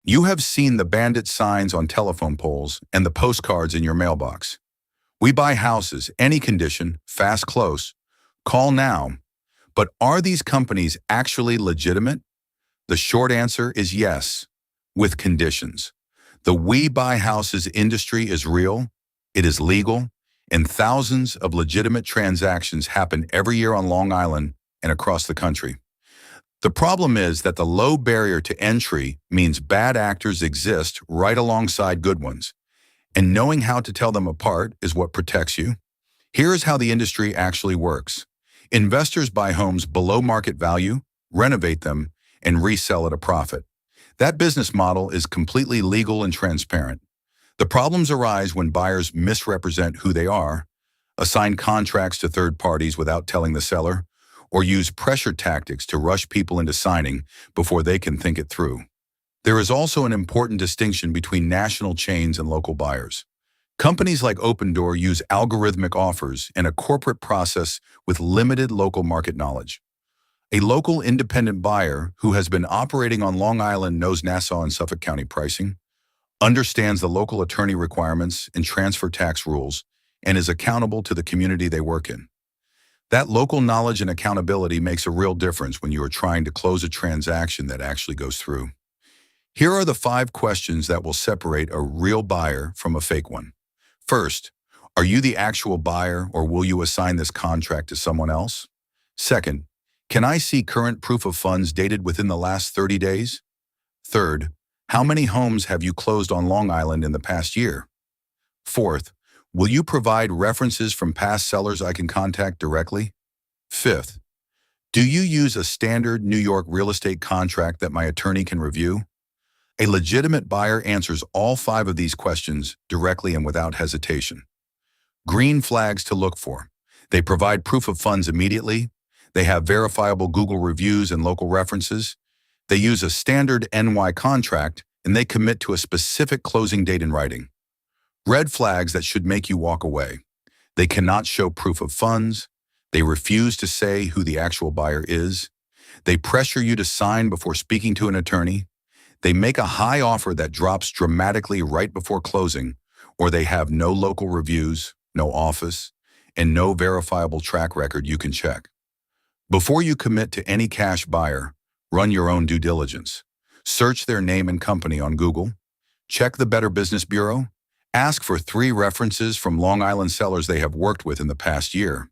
You have seen the bandit signs on telephone poles and the postcards in your mailbox. We buy houses, any condition, fast, close. Call now. But are these companies actually legitimate? The short answer is yes, with conditions. The We Buy Houses industry is real, it is legal, and thousands of legitimate transactions happen every year on Long Island and across the country. The problem is that the low barrier to entry means bad actors exist right alongside good ones, and knowing how to tell them apart is what protects you. Here is how the industry actually works. Investors buy homes below market value, renovate them, and resell at a profit. That business model is completely legal and transparent. The problems arise when buyers misrepresent who they are, assign contracts to third parties without telling the seller, or use pressure tactics to rush people into signing before they can think it through. There is also an important distinction between national chains and local buyers. Companies like Open Door use algorithmic offers and a corporate process with limited local market knowledge. A local independent buyer who has been operating on Long Island knows Nassau and Suffolk County pricing, understands the local attorney requirements and transfer tax rules, and is accountable to the community they work in. That local knowledge and accountability makes a real difference when you are trying to close a transaction that actually goes through. Here are the 5 questions that will separate a real buyer from a fake one. First, are you the actual buyer or will you assign this contract to someone else? Second, can I see current proof of funds dated within the last 30 days? Third, how many homes have you closed on Long Island in the past year? Fourth, will you provide references from past sellers I can contact directly? Fifth, do you use a standard New York real estate contract that my attorney can review? A legitimate buyer answers all 5 of these questions directly and without hesitation. Green flags to look for. They provide proof of funds immediately. They have verifiable Google reviews and local references. They use a standard NY contract, and they commit to a specific closing date in writing. Red flags that should make you walk away. They cannot show proof of funds. They refuse to say who the actual buyer is. They pressure you to sign before speaking to an attorney. They make a high offer that drops dramatically right before closing, or they have no local reviews, no office, and no verifiable track record you can check. Before you commit to any cash buyer, run your own due diligence. Search their name and company on Google. Check the Better Business Bureau. Ask for 3 references from Long Island sellers they have worked with in the past year.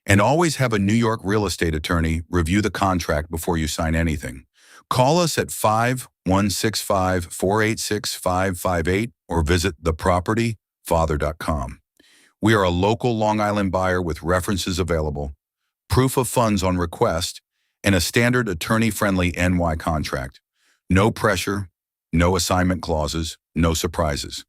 And always have a New York real estate attorney review the contract before you sign anything. Call us at 5-165-486-558 or visit thepropertyfather.com. We are a local Long Island buyer with references available, proof of funds on request, and a standard attorney-friendly NY contract. No pressure, no assignment clauses, no surprises.